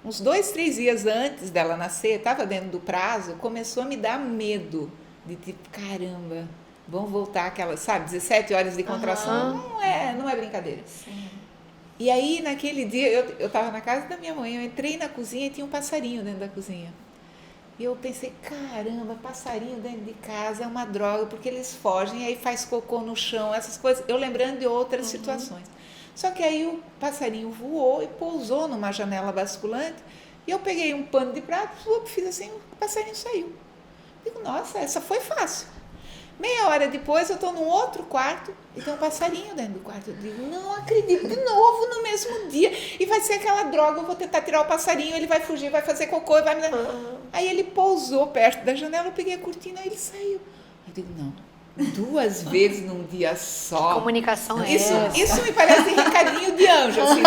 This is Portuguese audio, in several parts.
uns 2, 3 dias antes dela nascer, estava dentro do prazo, começou a me dar medo de tipo, caramba, vão voltar aquelas, sabe, 17 horas de contração, não é brincadeira. Sim. E aí, naquele dia, eu estava na casa da minha mãe, eu entrei na cozinha e tinha um passarinho dentro da cozinha. E eu pensei, caramba, passarinho dentro de casa é uma droga, porque eles fogem, aí faz cocô no chão, essas coisas. Eu lembrando de outras situações. Só que aí o passarinho voou e pousou numa janela basculante, e eu peguei um pano de prato, fiz assim, o passarinho saiu. Digo, nossa, essa foi fácil. Meia hora depois, eu estou num outro quarto e tem um passarinho dentro do quarto. Eu digo, não acredito, de novo no mesmo dia. E vai ser aquela droga, eu vou tentar tirar o passarinho, ele vai fugir, vai fazer cocô. Vai me... Aí ele pousou perto da janela, eu peguei a cortina e ele saiu. Eu digo, não, 2 vezes num dia só. Que comunicação é isso, essa? isso me parece recadinho de anjo. Assim,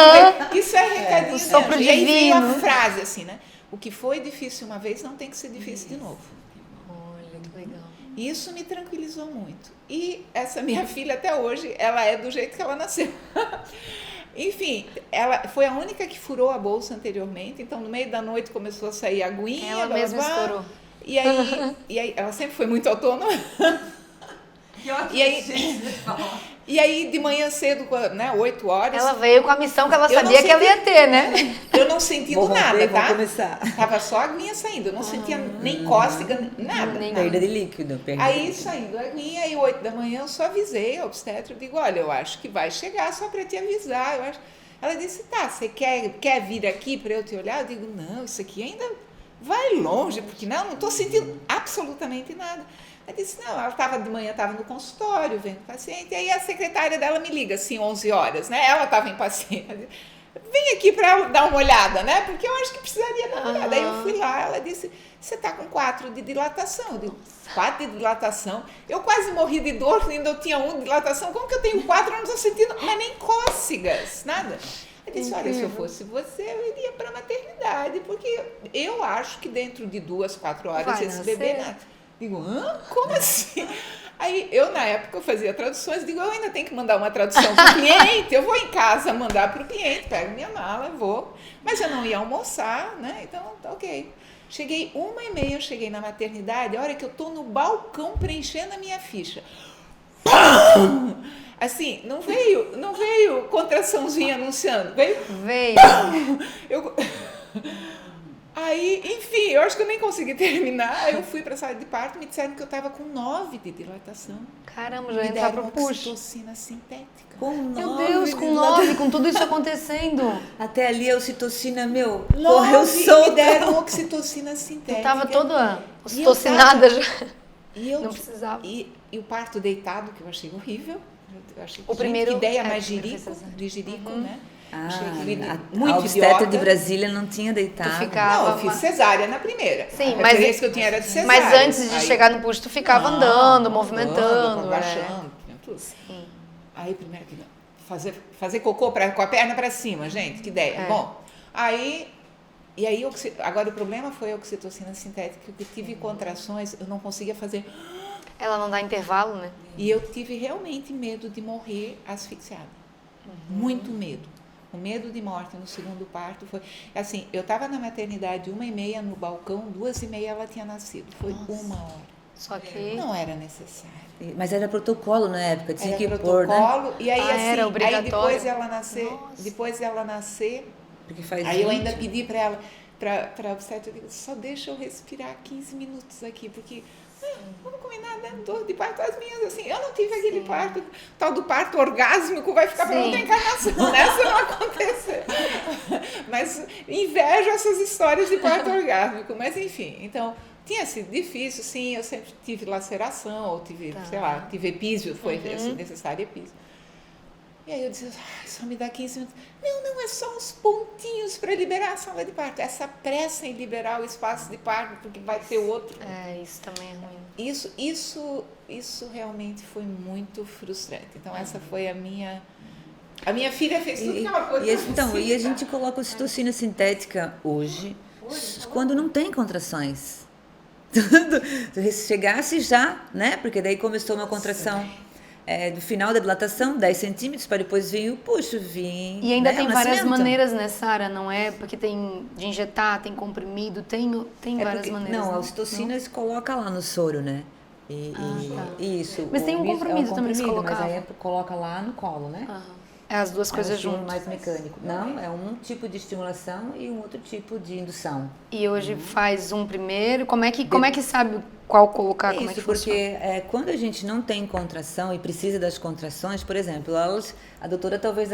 isso é recadinho de anjo. E aí veio a frase assim, né? O que foi difícil uma vez não tem que ser difícil de novo. Olha, que legal. Isso me tranquilizou muito. E essa minha filha, até hoje, ela é do jeito que ela nasceu. Enfim, ela foi a única que furou a bolsa anteriormente, então no meio da noite começou a sair aguinha. Ela mesma estourou. E aí, ela sempre foi muito autônoma. E aí, de manhã cedo, né, 8 horas... Ela veio com a missão que ela sabia que ela ia ter, né? Eu não sentindo nada, tá? Começar. Tava só a aguinha saindo, eu não sentia nem cócega, nada. Perda de líquido. Aí, saindo a aguinha, aí 8 da manhã, eu só avisei a obstetra, eu digo, olha, eu acho que vai chegar só para te avisar, eu acho... Ela disse, tá, você quer vir aqui para eu te olhar? Eu digo, não, isso aqui ainda vai longe, porque não estou sentindo absolutamente nada. Ela disse, não, ela estava de manhã, estava no consultório, vendo o paciente, e aí a secretária dela me liga, assim, 11 horas, né? Ela estava impaciente. Vem aqui para dar uma olhada, né? Porque eu acho que precisaria dar uma olhada. Aí eu fui lá, ela disse, você está com 4 de dilatação. Eu digo, 4 de dilatação? Eu quase morri de dor, ainda eu tinha 1 de dilatação. Como que eu tenho 4? Eu não estou sentindo, mas nem cócegas, nada. Eu disse, olha, se eu fosse você, eu iria para a maternidade, porque eu acho que dentro de 2, 4 horas vai esse nascer. bebê nasce. Digo, como assim? Aí eu, na época, eu fazia traduções, digo, eu ainda tenho que mandar uma tradução para o cliente, eu vou em casa mandar para o cliente, pego minha mala, vou. Mas eu não ia almoçar, né? Então, tá ok. Cheguei 1h30, eu cheguei na maternidade, a hora que eu tô no balcão preenchendo a minha ficha. Assim, não veio contraçãozinha anunciando, veio. Aí, enfim, eu acho que eu nem consegui terminar. Aí eu fui para a sala de parto, me disseram que eu estava com 9 de dilatação. Caramba, já ia entrar pro puxo. Oxitocina sintética. Com 9. Meu Deus, com 9, com tudo isso acontecendo. Até ali a ocitocina, meu, 9, correu solta. me deram oxitocina sintética. Eu tava toda ocitocinada já. Não precisava. E o parto deitado, que eu achei horrível. Eu achei, O primeiro, que ideia mais de jirico, né? A obstetra de Brasília não tinha deitado. Tu ficava... Não, eu fiz cesárea na primeira. Sim, a mas... experiência que eu tinha era de cesárea. Mas antes de chegar no puxo, tu ficava andando, movimentando. Agachando, tudo. Sim. Aí, primeiro, fazer cocô com a perna para cima, gente, que ideia. Bom, agora o problema foi a oxitocina sintética, que eu tive contrações, eu não conseguia fazer... Ela não dá intervalo, né? E eu tive realmente medo de morrer asfixiada. Muito medo. O medo de morte no segundo parto foi... Assim, eu estava na maternidade 1h30 no balcão, 2h30 ela tinha nascido. Foi 1 hora. Só que... Não era necessário. Mas era protocolo na época, tinha que protocolo, pôr, né? E aí, era obrigatório. Aí depois ela nascer, Porque faz aí eu 20. ainda pedi para ela, para a obstetra, eu digo, só deixa eu respirar 15 minutos aqui, porque... eu não comi nada, dor de parto, as minhas, assim, eu não tive aquele parto, tal do parto orgásmico, vai ficar para outra encarnação, né? Se não acontecer. Mas invejo essas histórias de parto orgásmico, mas enfim, então, tinha sido difícil, sim, eu sempre tive laceração, ou tive, tive epísio, foi necessário epísio. E aí eu disse, só me dá 15 minutos. Não, é só uns pontinhos para liberar a sala de parto. Essa pressa em liberar o espaço de parto, porque vai ter outro. Isso também é ruim. Isso realmente foi muito frustrante. Então, essa foi a minha... A minha filha fez tudo que ela pôde. E a gente coloca ocitocina sintética hoje, quando não tem contrações. Se chegasse já, né? Porque daí começou uma contração do final da dilatação, 10 centímetros, para depois vir o puxo, vir. E ainda né, tem o várias nascimento. maneiras, né, Sara? Não é? Porque tem de injetar, tem comprimido, tem várias maneiras. Não, né? a ocitocina se coloca lá no soro, né? Isso. Mas tem um comprimido também que se mas colocava. aí coloca lá no colo, né? Aham. É as duas coisas É um estímulo juntas. mais mecânico. Não, é um tipo de estimulação e um outro tipo de indução. E hoje faz um primeiro. Como é que sabe qual colocar? Como é que Isso, porque funciona? quando a gente não tem contração e precisa das contrações, por exemplo, a doutora talvez,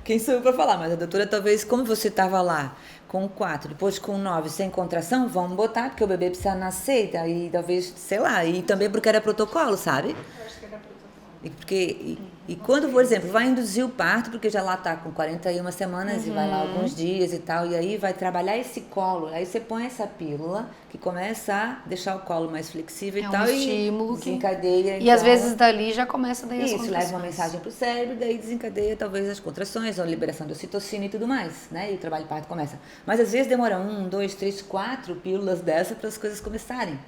quem sou eu para falar, mas a doutora talvez, como você estava lá com 4, depois com 9 sem contração, vamos botar, porque o bebê precisa nascer, e talvez, sei lá, e também porque era protocolo, sabe? E quando, por exemplo, vai induzir o parto, porque já lá está com 41 semanas e vai lá alguns dias e tal, e aí vai trabalhar esse colo, aí você põe essa pílula que começa a deixar o colo mais flexível e É tal, um estímulo e desencadeia. E às vezes dali já começa daí as isso, contrações. leva uma mensagem para o cérebro, daí desencadeia talvez as contrações, ou a liberação de ocitocina e tudo mais, né? E o trabalho de parto começa. Mas às vezes demora 1, 2, 3, 4 pílulas dessas para as coisas começarem.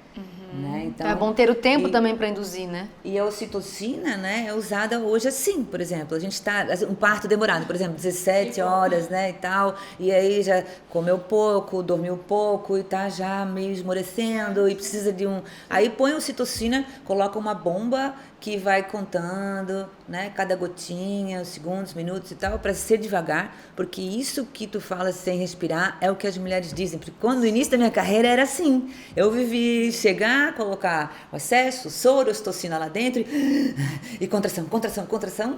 Né? Então, É bom ter o tempo também para induzir, né? E a ocitocina, né, é usada hoje assim, por exemplo, a gente está, um parto demorado, por exemplo, 17 horas, né, e tal, e aí já comeu pouco, dormiu pouco e tá já meio esmorecendo e precisa de aí põe a ocitocina, coloca uma bomba que vai contando, né, cada gotinha, os segundos, minutos e tal, para ser devagar, porque isso que tu fala sem respirar é o que as mulheres dizem, porque quando no início da minha carreira era assim, eu vivi chegar, colocar o excesso, soro, ocitocina lá dentro e contração,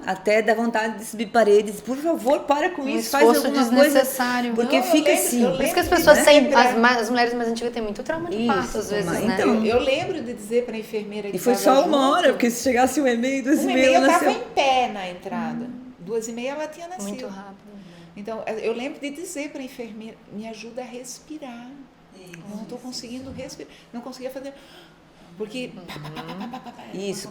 até dar vontade de subir paredes, por favor, para com isso, faz esforço alguma desnecessário. coisa, porque Não, fica eu assim. Por isso que as lembro pessoas de têm, lembrar. as mulheres mais antigas têm muito trauma de parto, às vezes, mas né? então, Eu lembro de dizer para a enfermeira que E foi estava só uma junto, hora, porque se chegasse 1h30, 2h30, 1h30 eu ela estava nasceu. em pé na entrada. 2h30 ela tinha nascido. Muito rápido. Então, eu lembro de dizer para a enfermeira, me ajuda a respirar. Eu não estou conseguindo respirar. Não conseguia fazer... Porque... Isso,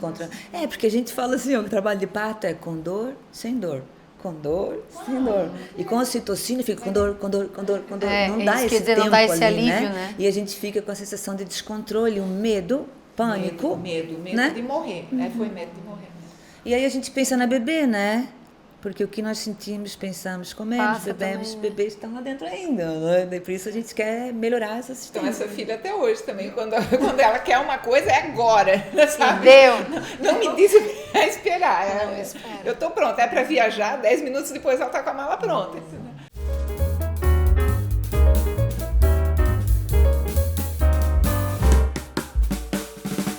porque a gente fala assim, ó, o trabalho de parto é com dor, sem dor. Com dor, sem dor. E com a ocitocina fica com dor. Não dá isso esse quer dizer, tempo não dá esse ali, alívio, né? E a gente fica com a sensação de descontrole, um medo, pânico. Medo né? de morrer. Foi medo de morrer mesmo. E aí a gente pensa na bebê, né? Porque o que nós sentimos, pensamos, comemos, Passa bebemos, também, né? bebês estão lá dentro ainda, né? E por isso a gente quer melhorar essa Então, assistência. essa filha até hoje também, quando ela quer uma coisa, é agora, sabe? Deu. Não me disse pra esperar. Não, eu espero. Eu tô pronta, é para viajar, 10 minutos depois ela tá com a mala pronta. Entendeu?